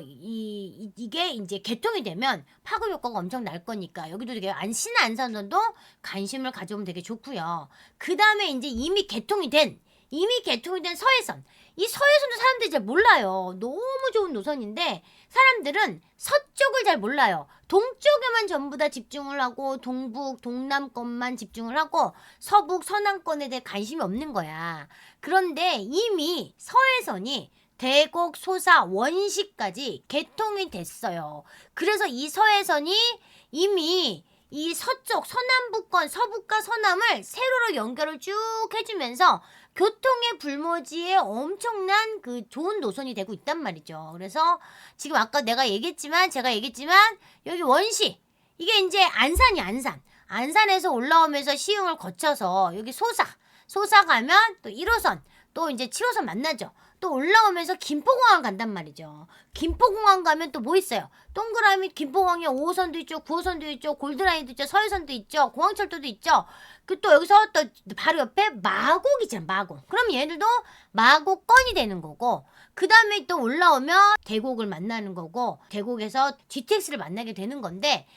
이게 이제 개통이 되면 파급 효과가 엄청 날 거니까 여기도 되게 신안산선도 관심을 가져보면 되게 좋고요. 그 다음에 이제 이미 개통이 된 서해선. 이 서해선도 사람들이 잘 몰라요. 너무 좋은 노선인데 사람들은 서쪽을 잘 몰라요. 동쪽에만 전부 다 집중을 하고 동북, 동남권만 집중을 하고 서북, 서남권에 대해 관심이 없는 거야. 그런데 이미 서해선이 대곡, 소사, 원시까지 개통이 됐어요. 그래서 이 서해선이 이미 이 서쪽, 서남부권, 서북과 서남을 세로로 연결을 쭉 해주면서 교통의 불모지에 엄청난 그 좋은 노선이 되고 있단 말이죠. 그래서 지금 아까 제가 얘기했지만 여기 원시 이게 이제 안산이 안산에서 올라오면서 시흥을 거쳐서 여기 소사 가면 또 1호선 또 이제 7호선 만나죠. 또 올라오면서 김포공항 간단 말이죠. 김포공항 가면 또 뭐 있어요? 동그라미 김포공항에 5호선도 있죠. 9호선도 있죠. 골드라인도 있죠. 서해선도 있죠. 공항철도도 있죠. 그 또 여기서 또 바로 옆에 마곡이잖아. 마곡. 그럼 얘네들도 마곡건이 되는 거고 그 다음에 또 올라오면 대곡을 만나는 거고 대곡에서 GTX를 만나게 되는 건데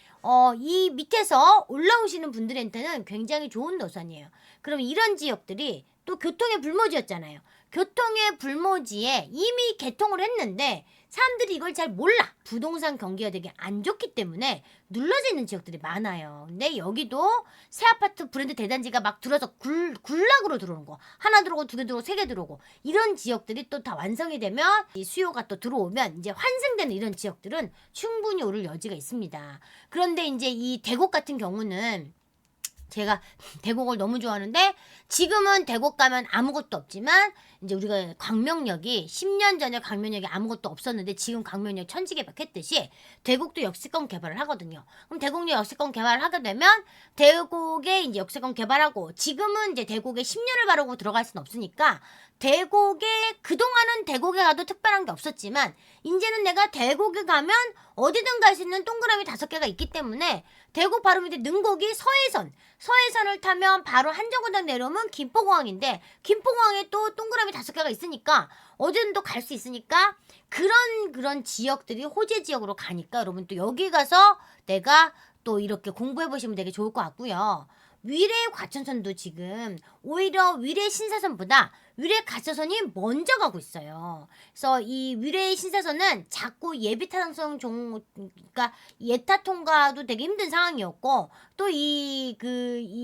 이 밑에서 올라오시는 분들한테는 굉장히 좋은 노선이에요. 그럼 이런 지역들이 또 교통의 불모지였잖아요. 교통의 불모지에 이미 개통을 했는데 사람들이 이걸 잘 몰라. 부동산 경기가 되게 안 좋기 때문에 눌러져 있는 지역들이 많아요. 근데 여기도 새 아파트 브랜드 대단지가 막 들어서 굴락으로 들어오는 거. 하나 들어오고 두 개 들어오고 세 개 들어오고 이런 지역들이 또 다 완성이 되면 이 수요가 또 들어오면 이제 환승되는 이런 지역들은 충분히 오를 여지가 있습니다. 그런데 이제 이 대곡 같은 경우는 제가 대곡을 너무 좋아하는데 지금은 대곡 가면 아무것도 없지만 이제 우리가 광명역이 10년 전에 광명역에 아무것도 없었는데 지금 광명역 천지개벽했듯이 대곡도 역세권 개발을 하거든요. 그럼 대곡역 역세권 개발을 하게 되면 대곡에 이제 역세권 개발하고 지금은 이제 대곡에 10년을 바르고 들어갈 수는 없으니까 대곡에 그동안은 대곡에 가도 특별한 게 없었지만 이제는 내가 대곡에 가면 어디든 갈 수 있는 동그라미 5개가 있기 때문에 대곡 바로 밑에 능곡이 서해선을 타면 바로 한정거장 내려오면 김포공항인데 김포공항에 또 동그라미 5개가 있으니까 어디든 또 갈 수 있으니까 그런 지역들이 호재 지역으로 가니까 여러분 또 여기 가서 내가 또 이렇게 공부해 보시면 되게 좋을 것 같고요. 위례 과천선도 지금 오히려 위례 신사선보다 위례 가천선이 먼저 가고 있어요. 그래서 이 위례 신사선은 자꾸 예비 타당성 그러니까 예타 통과도 되게 힘든 상황이었고 또 이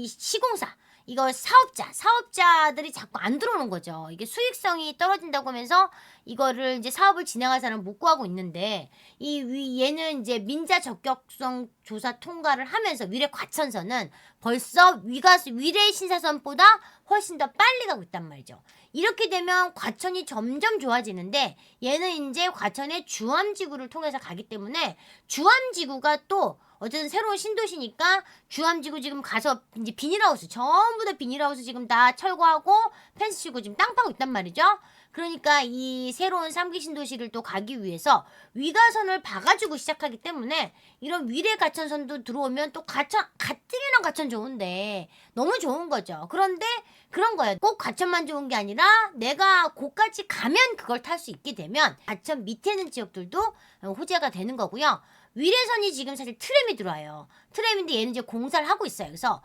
시공사 이거 사업자들이 자꾸 안 들어오는 거죠. 이게 수익성이 떨어진다고 하면서 이거를 이제 사업을 진행할 사람 못 구하고 있는데 얘는 이제 민자 적격성 조사 통과를 하면서 위례 과천선은 벌써 위례 신사선보다 훨씬 더 빨리 가고 있단 말이죠. 이렇게 되면 과천이 점점 좋아지는데 얘는 이제 과천의 주암지구를 통해서 가기 때문에 주암지구가 또 어쨌든 새로운 신도시니까 주암지구 지금 가서 이제 비닐하우스 전부 다 비닐하우스 지금 다 철거하고 펜스 치고 지금 땅 파고 있단 말이죠. 그러니까 이 새로운 3기 신도시를 또 가기 위해서 위가선을 봐가지고 시작하기 때문에 이런 위례 가천선도 들어오면 또 가뜩이나 가천 좋은데 너무 좋은 거죠. 그런데 그런 거예요. 꼭 가천만 좋은 게 아니라 내가 곳까지 가면 그걸 탈 수 있게 되면 가천 밑에 있는 지역들도 호재가 되는 거고요. 위례선이 지금 사실 트램이 들어와요. 트램인데 얘는 이제 공사를 하고 있어요. 그래서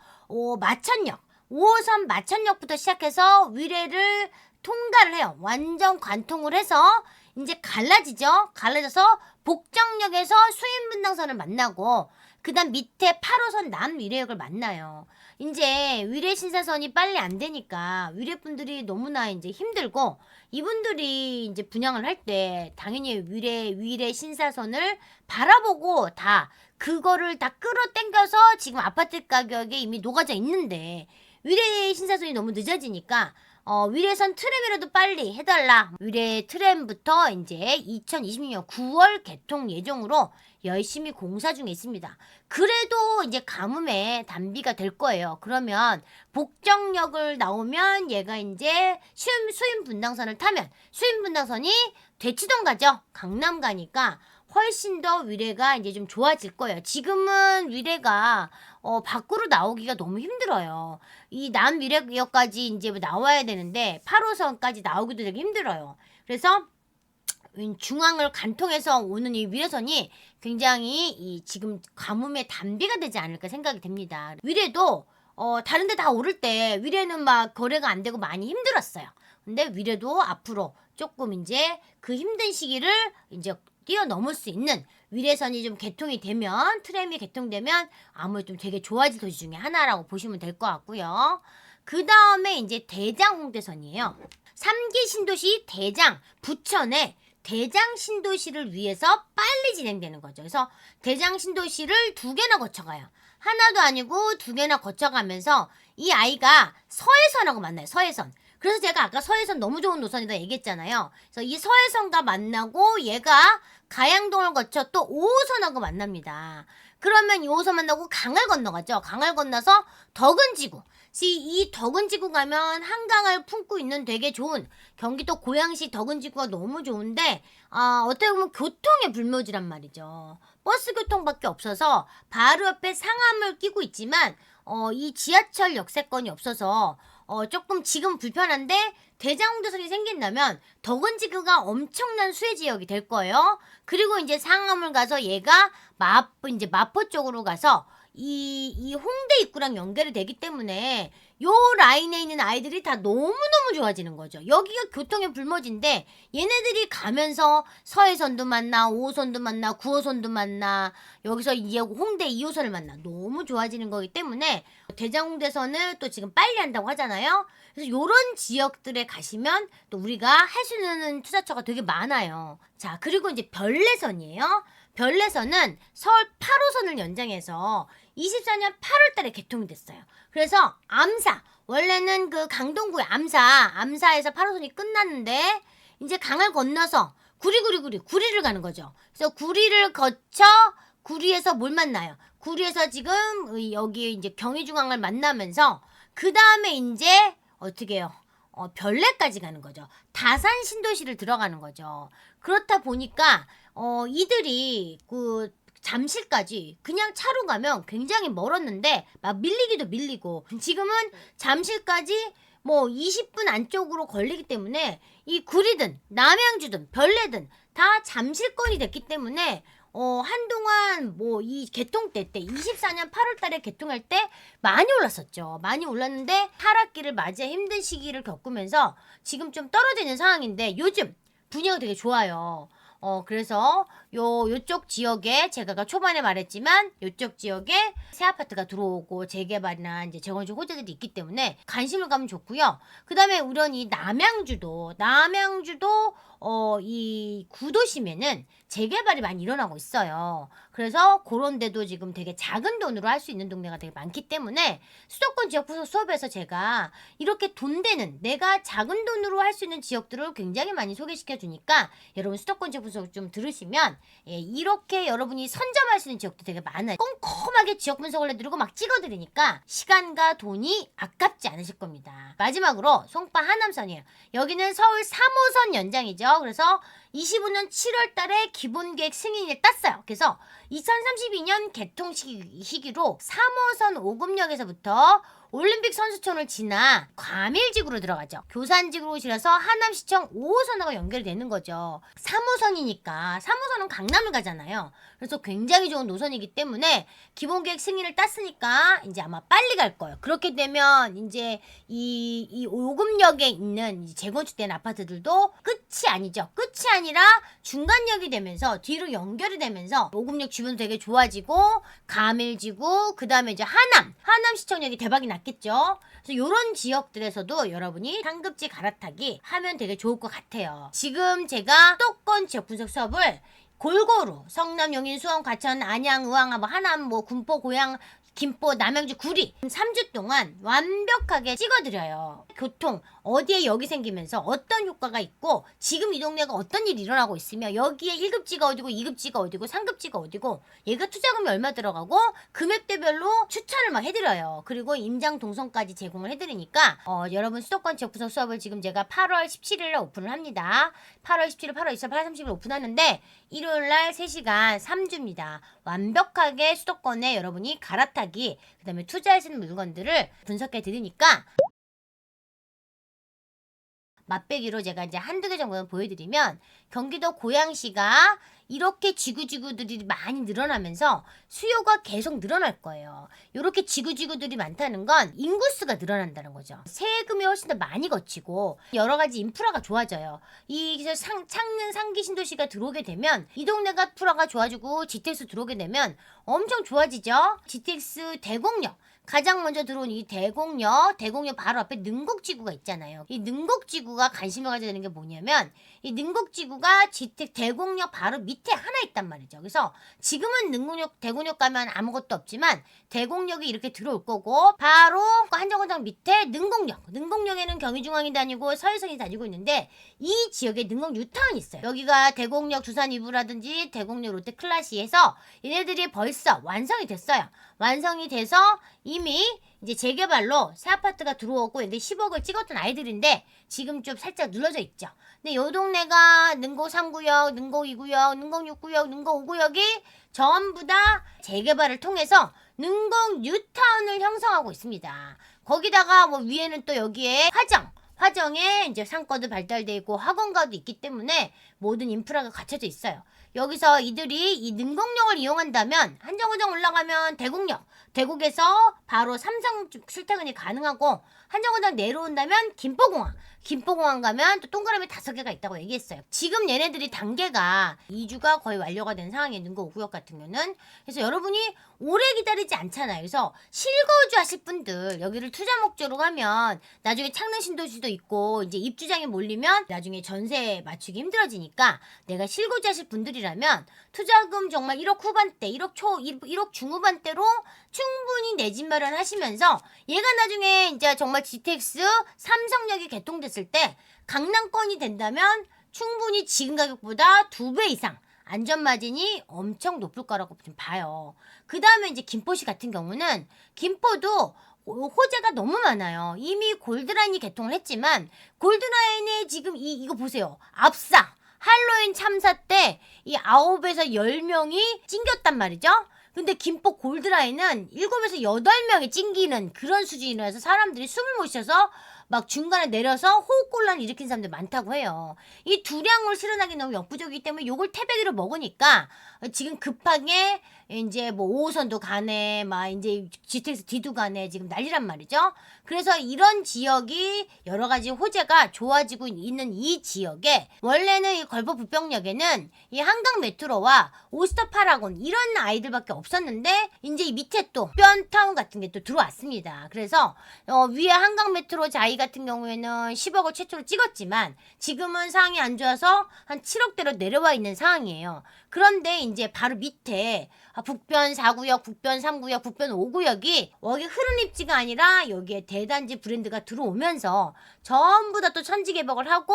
마천역 5호선 마천역부터 시작해서 위례를 통과를 해요. 완전 관통을 해서 이제 갈라져서 복정역에서 수인분당선을 만나고 그 다음 밑에 8호선 남위례역을 만나요. 이제 위례 신사선이 빨리 안 되니까 위례 분들이 너무나 이제 힘들고 이분들이 이제 분양을 할 때 당연히 위례 신사선을 바라보고 그거를 다 끌어당겨서 지금 아파트 가격에 이미 녹아져 있는데 위례 신사선이 너무 늦어지니까 위례선 트램이라도 빨리 해달라. 위례 트램부터 이제 2026년 9월 개통 예정으로 열심히 공사 중에 있습니다. 그래도 이제 가뭄에 단비가 될 거예요. 그러면 복정역을 나오면 얘가 이제 수인분당선을 타면 수인분당선이 대치동 가죠. 강남 가니까 훨씬 더 위례가 이제 좀 좋아질 거예요. 지금은 위례가 밖으로 나오기가 너무 힘들어요. 이 남위례역까지 이제 나와야 되는데 8호선까지 나오기도 되게 힘들어요. 그래서 중앙을 관통해서 오는 이 위례선이 굉장히 지금 가뭄의 단비가 되지 않을까 생각이 됩니다. 위례도 다른 데 다 오를 때 위례는 막 거래가 안 되고 많이 힘들었어요. 근데 위례도 앞으로 조금 이제 그 힘든 시기를 이제 뛰어넘을 수 있는 위례선이 좀 개통이 되면 트램이 개통되면 아무래도 좀 되게 좋아질 도시 중에 하나라고 보시면 될 것 같고요. 그 다음에 이제 대장 홍대선이에요. 3기 신도시 대장 부천에 대장 신도시를 위해서 빨리 진행되는 거죠. 그래서 대장 신도시를 2개나 거쳐가요. 하나도 아니고 2개나 거쳐가면서 이 아이가 서해선하고 만나요. 서해선. 그래서 제가 아까 서해선 너무 좋은 노선이다 얘기했잖아요. 그래서 이 서해선과 만나고 얘가 가양동을 거쳐 또 5호선하고 만납니다. 그러면 5호선 만나고 강을 건너가죠. 강을 건너서 덕은지구. 이 덕은지구 가면 한강을 품고 있는 되게 좋은 경기도 고양시 덕은지구가 너무 좋은데 어떻게 보면 교통의 불모지란 말이죠. 버스 교통밖에 없어서 바로 옆에 상암을 끼고 있지만 이 지하철 역세권이 없어서 조금 지금 불편한데 대장홍대선이 생긴다면 덕은지구가 엄청난 수혜 지역이 될 거예요. 그리고 이제 상암을 가서 얘가 마포 쪽으로 가서 이 홍대 입구랑 연결이 되기 때문에 요 라인에 있는 아이들이 다 너무너무 좋아지는 거죠. 여기가 교통의 불모지인데 얘네들이 가면서 서해선도 만나 5호선도 만나 9호선도 만나 여기서 홍대 2호선을 만나 너무 좋아지는 거기 때문에 대장홍대선을 또 지금 빨리 한다고 하잖아요. 그래서 요런 지역들에 가시면 또 우리가 할 수 있는 투자처가 되게 많아요. 자, 그리고 이제 별내선이에요. 별내선은 서울 8호선을 연장해서 24년 8월 달에 개통이 됐어요. 그래서 암사, 원래는 그 강동구의 암사에서 8호선이 끝났는데 이제 강을 건너서 구리를 가는 거죠. 그래서 구리를 거쳐 구리에서 뭘 만나요? 구리에서 지금 여기 이제 경의중앙을 만나면서 그 다음에 이제 어떻게 해요? 별내까지 가는 거죠. 다산 신도시를 들어가는 거죠. 그렇다 보니까 이들이 그 잠실까지 그냥 차로 가면 굉장히 멀었는데 막 밀리기도 밀리고 지금은 잠실까지 뭐 20분 안쪽으로 걸리기 때문에 이 구리든 남양주든 별내든 다 잠실권이 됐기 때문에 한동안 뭐 이 개통 때 24년 8월 달에 개통할 때 많이 올랐었죠. 많이 올랐는데 하락기를 맞이해 힘든 시기를 겪으면서 지금 좀 떨어져 있는 상황인데 요즘 분위기가 되게 좋아요. 그래서 요쪽 지역에 제가 아까 초반에 말했지만 요쪽 지역에 새 아파트가 들어오고 재개발이나 이제 재건축 호재들이 있기 때문에 관심을 가면 좋고요. 그다음에 우연히 남양주도 이 구도심에는 재개발이 많이 일어나고 있어요. 그래서 그런 데도 지금 되게 작은 돈으로 할 수 있는 동네가 되게 많기 때문에 수도권 지역 수업에서 제가 이렇게 돈 되는 내가 작은 돈으로 할 수 있는 지역들을 굉장히 많이 소개시켜 주니까 여러분 수도권 지역 분석 좀 들으시면 이렇게 여러분이 선점할 수 있는 지역도 되게 많아요. 꼼꼼하게 지역 분석을 해드리고 막 찍어드리니까 시간과 돈이 아깝지 않으실 겁니다. 마지막으로 송파 하남선이에요. 여기는 서울 3호선 연장이죠. 그래서 25년 7월 달에 기본계획 승인을 땄어요. 그래서 2032년 개통 시기로 3호선 오금역에서부터 올림픽 선수촌을 지나 과밀지구로 들어가죠. 교산지구로 지나서 하남시청 5호선하고 연결이 되는 거죠. 3호선이니까 3호선은 강남을 가잖아요. 그래서 굉장히 좋은 노선이기 때문에 기본계획 승인을 땄으니까 이제 아마 빨리 갈 거예요. 그렇게 되면 이제 이 오금역에 있는 재건축된 아파트들도 끝이 아니죠. 끝이 아니라 중간역이 되면서 뒤로 연결이 되면서 오금역 주변도 되게 좋아지고 가밀지구 그 다음에 이제 하남시청역이 대박이 났겠죠. 그래서 이런 지역들에서도 여러분이 상급지 갈아타기 하면 되게 좋을 것 같아요. 지금 제가 수도권 지역 분석 수업을 골고루 성남, 용인, 수원, 과천, 안양, 의왕, 하남, 군포, 고양, 김포, 남양주, 구리 3주 동안 완벽하게 찍어드려요. 교통 어디에 역이 생기면서 어떤 효과가 있고 지금 이 동네가 어떤 일이 일어나고 있으며 여기에 1급지가 어디고 2급지가 어디고 3급지가 어디고 얘가 투자금이 얼마 들어가고 금액대별로 추천을 막 해드려요. 그리고 임장 동선까지 제공을 해드리니까 여러분 수도권 지역 분석 수업을 지금 제가 8월 17일에 오픈을 합니다. 8월 17일, 8월 24일, 8월 30일 오픈하는데 일요일날 3시간 3주입니다. 완벽하게 수도권에 여러분이 갈아타기 그 다음에 투자하시는 물건들을 분석해 드리니까 맛배기로 제가 이제 한두 개 정도는 보여드리면 경기도 고양시가 이렇게 지구들이 많이 늘어나면서 수요가 계속 늘어날 거예요. 이렇게 지구들이 많다는 건 인구수가 늘어난다는 거죠. 세금이 훨씬 더 많이 거치고 여러 가지 인프라가 좋아져요. 창릉 상기 신도시가 들어오게 되면 이 동네가 인프라가 좋아지고 GTX 들어오게 되면 엄청 좋아지죠. GTX 대곡역 가장 먼저 들어온 이 대곡역 바로 앞에 능곡지구가 있잖아요. 이 능곡지구가 관심을 가져야 되는 게 뭐냐면 이 능곡지구가 대곡역 바로 밑에 하나 있단 말이죠. 그래서 지금은 대곡역 가면 아무것도 없지만 대곡역이 이렇게 들어올 거고 바로 한정거장 밑에 능곡역에는 경의중앙이 다니고 서해선이 다니고 있는데 이 지역에 능곡 뉴타운이 있어요. 여기가 대곡역 두산 이브라든지 대곡역 롯데클라시에서 얘네들이 벌써 완성이 됐어요. 완성이 돼서 이미 이제 재개발로 새 아파트가 들어오고 근데 10억을 찍었던 아이들인데 지금 좀 살짝 눌러져 있죠. 근데 요 동네가 능곡 3구역, 능곡 2구역, 능곡 6구역, 능곡 5구역이 전부 다 재개발을 통해서 능곡 뉴타운을 형성하고 있습니다. 거기다가 뭐 위에는 또 여기에 화정에 이제 상권도 발달돼 있고 학원가도 있기 때문에 모든 인프라가 갖춰져 있어요. 여기서 이들이 이 능곡역을 이용한다면 한정거장 올라가면 대곡에서 바로 삼성 출퇴근이 가능하고 한정거장 내려온다면 김포공항 김포공항 가면 또 동그라미 5개가 있다고 얘기했어요. 지금 얘네들이 단계가 2주가 거의 완료가 된 상황에 있는 거, 5구역 같은 경우는. 그래서 여러분이 오래 기다리지 않잖아요. 그래서 실거주 하실 분들, 여기를 투자 목적으로 가면 나중에 창릉 신도시도 있고 이제 입주장에 몰리면 나중에 전세 맞추기 힘들어지니까, 내가 실거주 하실 분들이라면 투자금 정말 1억 후반대, 1억 중후반대로 충분히 내 집 마련하시면서, 얘가 나중에 이제 정말 GTX 삼성역이 개통됐을 때 강남권이 된다면 충분히 지금 가격보다 2배 이상 안전마진이 엄청 높을 거라고 좀 봐요. 그 다음에 이제 김포시 같은 경우는, 김포도 호재가 너무 많아요. 이미 골드라인이 개통을 했지만, 골드라인에 지금 이거 보세요. 압사 할로윈 참사 때 이 9에서 10명이 찡겼단 말이죠. 근데 김포 골드라인은 7에서 8명이 찡기는 그런 수준이라서 사람들이 숨을 못 쉬어서 막 중간에 내려서 호흡곤란을 일으킨 사람들 많다고 해요. 이 두량을 실현하기 너무 역부족이기 때문에 요걸 태백으로 먹으니까 지금 급하게 이제 뭐 5호선도 가네, 막 이제 GTX D도 가네, 지금 난리란 말이죠. 그래서 이런 지역이 여러 가지 호재가 좋아지고 있는 이 지역에, 원래는 이 걸포 부평역에는 이 한강 메트로와 오스터 파라곤 이런 아이들밖에 없었는데, 이제 이 밑에 또 변타운 같은 게 또 들어왔습니다. 그래서 위에 한강 메트로 자이 같은 경우에는 10억을 최초로 찍었지만 지금은 상황이 안 좋아서 한 7억대로 내려와 있는 상황이에요. 그런데 이제 바로 밑에 북변 4구역, 북변 3구역, 북변 5구역이 여기 흐른 입지가 아니라 여기에 대단지 브랜드가 들어오면서 전부 다 또 천지개벽을 하고,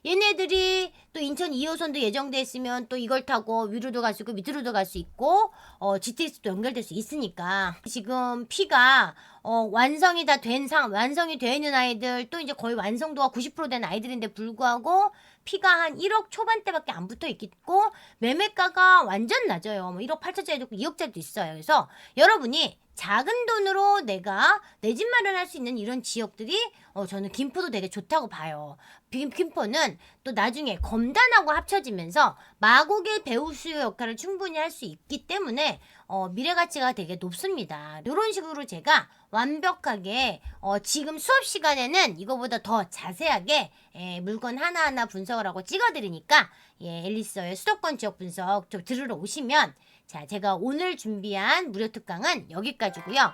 얘네들이 또 인천 2호선도 예정돼 있으면 또 이걸 타고 위로도 갈 수 있고 밑으로도 갈 수 있고 GTX도 연결될 수 있으니까, 지금 피가 완성이 되어 있는 아이들, 또 이제 거의 완성도가 90%된 아이들인데 불구하고 피가 한 1억 초반대밖에 안 붙어 있고, 매매가가 완전 낮아요. 뭐 1억 8천짜리도 있고 2억짜리도 있어요. 그래서 여러분이 작은 돈으로 내가 내 집 마련할 수 있는 이런 지역들이 저는 김포도 되게 좋다고 봐요. 김포는 또 나중에 검단하고 합쳐지면서 마곡의 배우 수요 역할을 충분히 할 수 있기 때문에 미래 가치가 되게 높습니다. 이런 식으로 제가 완벽하게 지금 수업 시간에는 이거보다 더 자세하게 물건 하나하나 분석을 하고 찍어드리니까, 앨리스의 수도권 지역 분석 좀 들으러 오시면, 자, 제가 오늘 준비한 무료 특강은 여기까지고요.